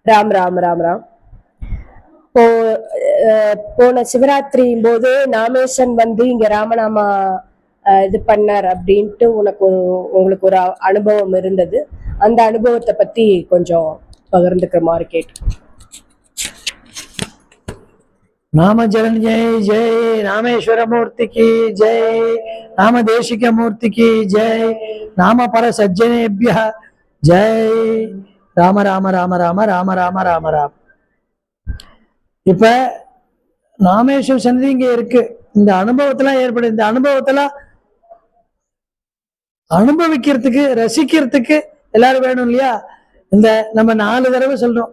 ராம் ராம் ராம் ராம். இப்போ போன சிவராத்திரியும் போது நாமேசன் வந்து இங்க ராமநாமா இது பண்ணார் அப்படின்ட்டு உங்களுக்கு ஒரு அனுபவம் இருந்தது. அந்த அனுபவத்தை பத்தி கொஞ்சம் பகிர்ந்துக்கிற மாதிரி கேட்டு. நாம ஜெகன் ஜெய் ஜெய் ராமேஸ்வர மூர்த்திக்கு ஜெய், நாம தேசிக மூர்த்திக்கு ஜெய், நாம பர சஜ்ஜனேபிய ஜெய். ராம ராம ராம ராம ராம ராம ராம ராம. இப்ப ராமேஸ்வர சன்னதி இங்க இருக்கு. இந்த அனுபவத்தெல்லாம் ஏற்படும். இந்த அனுபவத்தெல்லாம் அனுபவிக்கிறதுக்கு ரசிக்கிறதுக்கு எல்லாரும் வேணும் இல்லையா? இந்த நம்ம 4 தடவை சொல்றோம்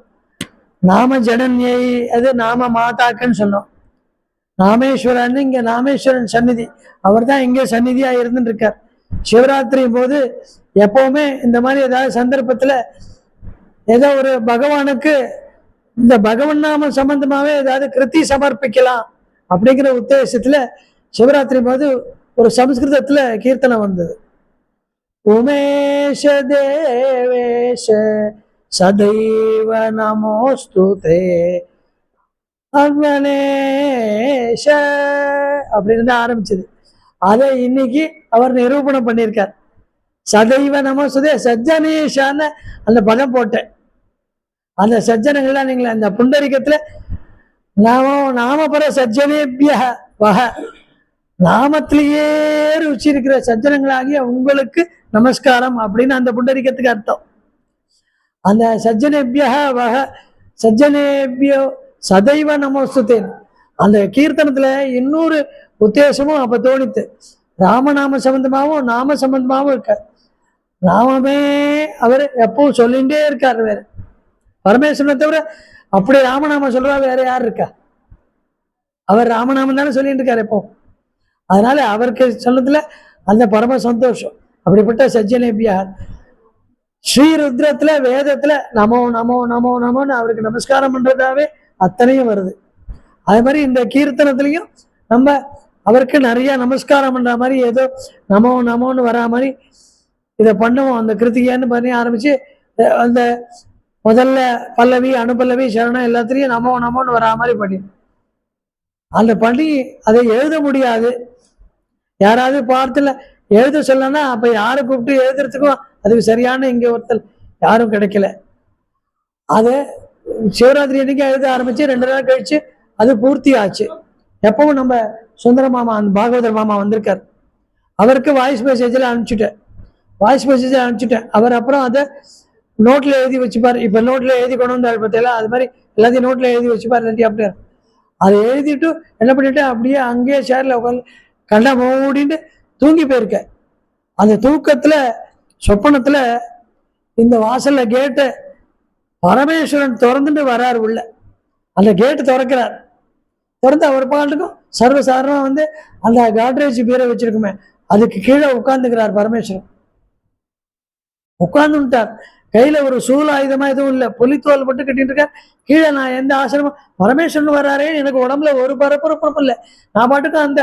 நாம ஜனன்யை, அது நாம மாதாக்குன்னு சொன்னோம். ராமேஸ்வரன் இங்க ராமேஸ்வரன் சந்நிதி, அவர் தான் இங்க சந்நிதியா இருந்துட்டு இருக்கார். சிவராத்திரி போது எப்பவுமே இந்த மாதிரி ஏதாவது சந்தர்ப்பத்துல ஏதோ ஒரு பகவானுக்கு இந்த பகவன் நாம சம்பந்தமாவே ஏதாவது கிருத்தி சமர்ப்பிக்கலாம் அப்படிங்கிற உத்தேசத்துல சிவராத்திரி போது ஒரு சமஸ்கிருதத்துல கீர்த்தனை வந்தது. உமேஷ தேவேஷ சதைவ நமோஸ்துதே அக்னேஷ அப்படின்னு ஆரம்பிச்சது. அதை இன்னைக்கு அவர் நிரூபணம் பண்ணியிருக்கார். சதைவ நமோஸ்துதே சஜ்ஜனேஷான்னு அந்த பதம் போட்டேன். அந்த சஜ்ஜனங்கள்லாம் நீங்களே அந்த புண்டரிகத்துல நாமபர சஜ்ஜனேபிய வக, நாமத்திலேயே ருச்சி இருக்கிற சஜ்ஜனங்களாகிய உங்களுக்கு நமஸ்காரம் அப்படின்னு அந்த புண்டரிகத்துக்கு அர்த்தம். அந்த சஜ்ஜனேபிய வக சஜ்ஜனேபியோ சதைவ நமோஸ்துதேன் அந்த கீர்த்தனத்துல இன்னொரு உத்தேசமும் அப்ப தோணித்து. ராமநாம சம்பந்தமாகவும் நாம சம்பந்தமாகவும் இருக்கார். ராமமே அவர் எப்பவும் சொல்லிகிட்டே இருக்கார். வேற பரமேஸ்வரனை தவிர அப்படி ராமநாம சொல்றா வேற யார் இருக்கா? அவர் ராமநாமம் தானே சொல்லிட்டு இருக்காரு எப்போ. அதனால அவருக்கு சொன்னதுல அந்த பரம சந்தோஷம். அப்படிப்பட்ட சஜ்ஜனேபியா ஸ்ரீருத்ரத்துல வேதத்துல நமோ நமோ நமோ நமோன்னு அவருக்கு நமஸ்காரம் பண்றதாவே அத்தனையும் வருது. அதே மாதிரி இந்த கீர்த்தனத்திலையும் நம்ம அவருக்கு நிறைய நமஸ்காரம் பண்ற மாதிரி ஏதோ நமோ நமோன்னு வரா மாதிரி இதை பண்ணுவோம். அந்த கிருத்திகைன்னு பண்ணி ஆரம்பிச்சு அந்த முதல்ல பல்லவி அனுபல்லவி சரணம் எல்லாத்துலயும் நமோ நமோன்னு வரா மாதிரி பண்ணி அந்த பண்ணி அதை எழுத முடியாது. யாராவது பார்த்துல எழுத சொல்லனா அப்ப யாரை கூப்பிட்டு எழுதுறதுக்கும் அதுக்கு சரியான இங்க ஒருத்தர் யாரும் கிடைக்கல. அதை சிவராத்திரி அன்னைக்கு எழுத ஆரம்பிச்சு 2 நாள் கழிச்சு அது பூர்த்தி ஆச்சு. எப்பவும் நம்ம சுந்தர மாமா அந்த பாகவதர் மாமா வந்திருக்கார். அவருக்கு வாய்ஸ் மெசேஜில் அனுப்பிச்சுட்டேன். அவர் அப்புறம் அதை நோட்ல எழுதி வச்சுப்பார். இப்ப நோட்ல எழுதி கொண்டு வந்தாரு பார்த்தீங்களா, அது மாதிரி எல்லாத்தையும் நோட்ல எழுதி வச்சுப்பார். இல்லாட்டி அப்படியே அதை எழுதிட்டு என்ன பண்ணிட்டு அப்படியே அங்கேயே சேர்ல உட்காந்து கண்ணை மூடிட்டு தூங்கி போயிருக்க. அந்த தூக்கத்துல சொப்பனத்துல இந்த வாசல்ல கேட்டு பரமேஸ்வரன் திறந்துட்டு வர்றாரு உள்ள. அந்த கேட்டு திறக்கிறார். திறந்து அவர் பாட்டுக்கும் சர்வசாதாரணமா வந்து அந்த காட்ரேஜ் பீரை வச்சிருக்குமே அதுக்கு கீழே உட்கார்ந்துக்கிறார் பரமேஸ்வரன். உட்கார்ந்துட்டார். கையில ஒரு சூழ் ஆயுதமா எதுவும் இல்லை, புலித்தோல் மட்டும் கட்டிட்டு இருக்க. கீழே நான் எந்த ஆசிரமம் பரமேஸ்வரன் வர்றாரே எனக்கு உடம்புல ஒரு பரப்புறப்புறம் இல்லை. நான் பாட்டுக்கு அந்த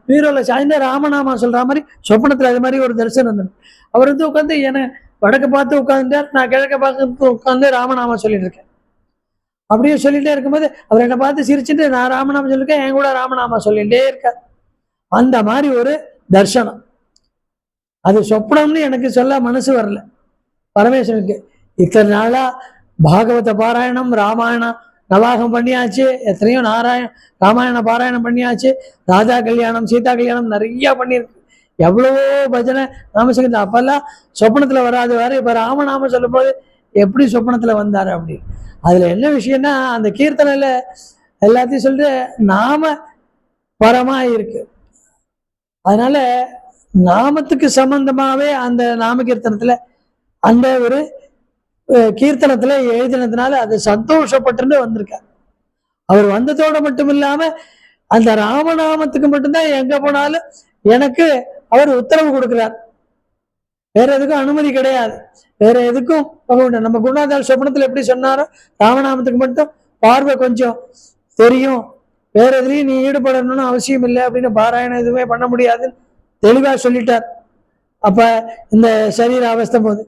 பீரோல சாய்ந்த ராமநாமா சொல்ற மாதிரி சொப்பனத்துல அது மாதிரி ஒரு தரிசனம் இருந்தது. அவர் வந்து உட்காந்து என்னை வடக்க பார்த்து உட்காந்துட்டார், நான் கிழக்க பார்த்து உட்காந்து ராமநாமா சொல்லிட்டு இருக்கேன். அப்படியே சொல்லிட்டே இருக்கும்போது அவர் என்னை பார்த்து சிரிச்சுட்டு நான் ராமநாமா சொல்லியிருக்கேன், என் கூட ராமநாமா சொல்லிட்டே இருக்கார். அந்த மாதிரி ஒரு தர்சனம். அது சொப்பனம்னு எனக்கு சொல்ல மனசு வரல பரமேஸ்வரனுக்கு. இத்தனை நாளா பாகவத பாராயணம் ராமாயணம் நவாகம் பண்ணியாச்சு, எத்தனையோ ராமாயண பாராயணம் பண்ணியாச்சு, ராஜா கல்யாணம் சீதா கல்யாணம் நிறைய பண்ணியிருக்கு, எவ்வளவோ பஜனை ராமசங்கத்தில். அப்பெல்லாம் சொப்பனத்துல வராது வேற. இப்ப ராமநாம சொல்லும் போது எப்படி சொப்பனத்துல வந்தாரு அப்படி. அதுல என்ன விஷயம்னா அந்த கீர்த்தனையில எல்லாத்தையும் சொல்லிட்டு நாம பரமா இருக்கு. அதனால நாமத்துக்கு சம்பந்தமாவே அந்த நாம கீர்த்தனத்துல அந்த ஒரு கீர்த்தனத்துல எழுதினதுனால அது சந்தோஷப்பட்டு வந்திருக்கார். அவர் வந்ததோட மட்டும் இல்லாம அந்த ராமநாமத்துக்கு மட்டும்தான் எங்க போனாலும் எனக்கு அவர் உத்தரவு கொடுக்கிறார். வேற எதுக்கும் அனுமதி கிடையாது. வேற எதுக்கும் நம்ம குருநாதர் சொப்பனத்துல எப்படி சொன்னாரோ ராமநாமத்துக்கு மட்டும் பார்வை கொஞ்சம் தெரியும், வேற எதுலயும் நீ ஈடுபடணும்னு அவசியம் இல்லை அப்படின்னு பாராயணம் எதுவுமே பண்ண முடியாதுன்னு தெளிவா சொல்லிட்டார். அப்ப இந்த சரீர அவஸ்தை போது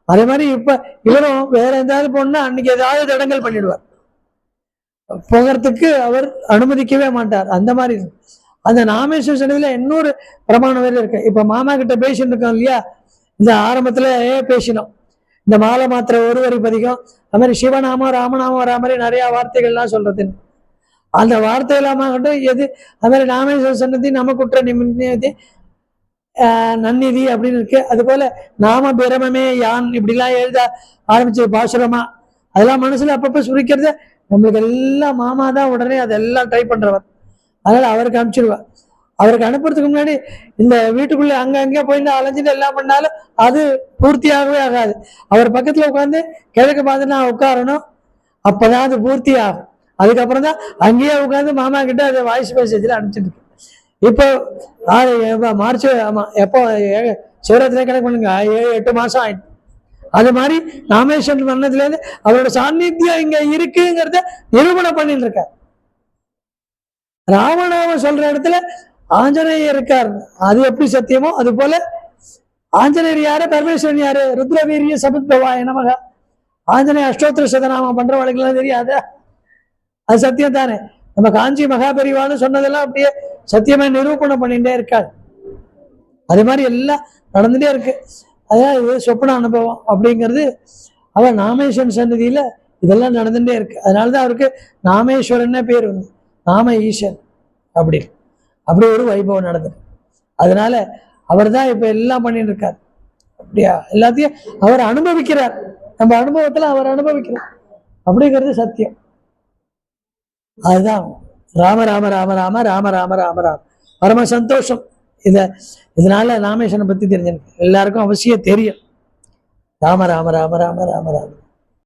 அதே மாதிரி இப்ப இவரும் வேற எதாவது போனா அன்னைக்கு ஏதாவது தடங்கல் பண்ணிடுவார், போகிறதுக்கு அவர் அனுமதிக்கவே மாட்டார். அந்த மாதிரி அந்த நாமேஸ்வர சன்னதியில இன்னொரு பிரமாணம் வேற இருக்கு. இப்ப மாமா கிட்ட பேசிட்டு இருக்கோம் இல்லையா, இந்த ஆரம்பத்துல பேசினோம் இந்த மாலை மாத்திர ஒரு வரி பதிகம், அது மாதிரி சிவநாமம் ராமநாமம் வரா மாதிரி நிறைய வார்த்தைகள்லாம் சொல்றதுன்னு. அந்த வார்த்தைகளாகட்டும் எது, அது மாதிரி நாமேஸ்வர சன்னதி நமக்குற்ற நிம்மதி நன்னிதி அப்படின்னு இருக்கு. அது போல நாம பிரமமே யான் இப்படிலாம் எழுத ஆரம்பிச்சு பாசுரமா, அதெல்லாம் மனசுல அப்பப்ப சுரிக்கிறது. நம்மளுக்கு எல்லாம் மாமா தான் உடனே அதெல்லாம் ட்ரை பண்றவர், அதனால அவருக்கு அனுப்பிச்சிடுவா. அவருக்கு அனுப்புறதுக்கு முன்னாடி இந்த வீட்டுக்குள்ள அங்கே போயிட்டு அலைஞ்சிட்டு எல்லாம் பண்ணாலும் அது பூர்த்தியாகவே ஆகாது. அவர் பக்கத்துல உட்காந்து கிழக்கு பார்த்து நான் உட்காரணும், அப்பதான் அது பூர்த்தி ஆகும். அதுக்கப்புறம் தான் அங்கேயே உட்காந்து மாமா கிட்ட அதை வாய்ஸ் மெசேஜில் அனுப்பிச்சிட்டு இருக்கு. இப்போ மார்ச் ஆமா எப்போ சிவராத்திரி கணக்கு பண்ணுங்க 7-8 மாசம் ஆயிடுச்சு. அது மாதிரி ராமேஸ்வரன் வந்ததுல இருந்து அவரோட சாநித்தியம் இங்க இருக்குங்கிறத நிரூபணம் பண்ணிட்டு இருக்கார். ராமநாமம் சொல்ற இடத்துல ஆஞ்சநேயர் இருக்கார், அது எப்படி சத்தியமோ அது போல ஆஞ்சநேயர் யாரு, பரமேஸ்வரன் யாரு, ருத்ரவீரிய சமுத்பவாய நமக. ஆஞ்சநேய அஷ்டோத்திர சதநாமம் பண்ற வழக்கெல்லாம் தெரியாத, அது சத்தியம் தானே. நம்ம காஞ்சி மகாபெரிவான்னு சொன்னதெல்லாம் அப்படியே சத்தியமா நிரூபணம் பண்ணிட்டே இருக்காள். அது மாதிரி எல்லாம் நடந்துட்டே இருக்கு. அதான் இது சொப்பன அனுபவம் அப்படிங்கிறது. அவர் நாமேஸ்வரன் சன்னதியில இதெல்லாம் நடந்துட்டே இருக்கு. அதனாலதான் அவருக்கு நாமேஸ்வரன் பேர் வந்து நாம ஈஸ்வரன் அப்படி அப்படி ஒரு வைபவம் நடந்தது. அதனால அவர் தான் இப்ப எல்லாம் பண்ணிட்டு இருக்கார். அப்படியா எல்லாத்தையும் அவர் அனுபவிக்கிறார், நம்ம அனுபவத்துல அவர் அனுபவிக்கிறார் அப்படிங்கிறது சத்தியம். அதுதான் ராம ராம ராம ராம ராம ராம ராம ராம பரம சந்தோஷம். இதனால ராமேஸ்வரனை பத்தி தெரிஞ்சிருக்கு, எல்லாருக்கும் அவசியம் தெரியும். ராம ராம ராம ராம ராம ராம.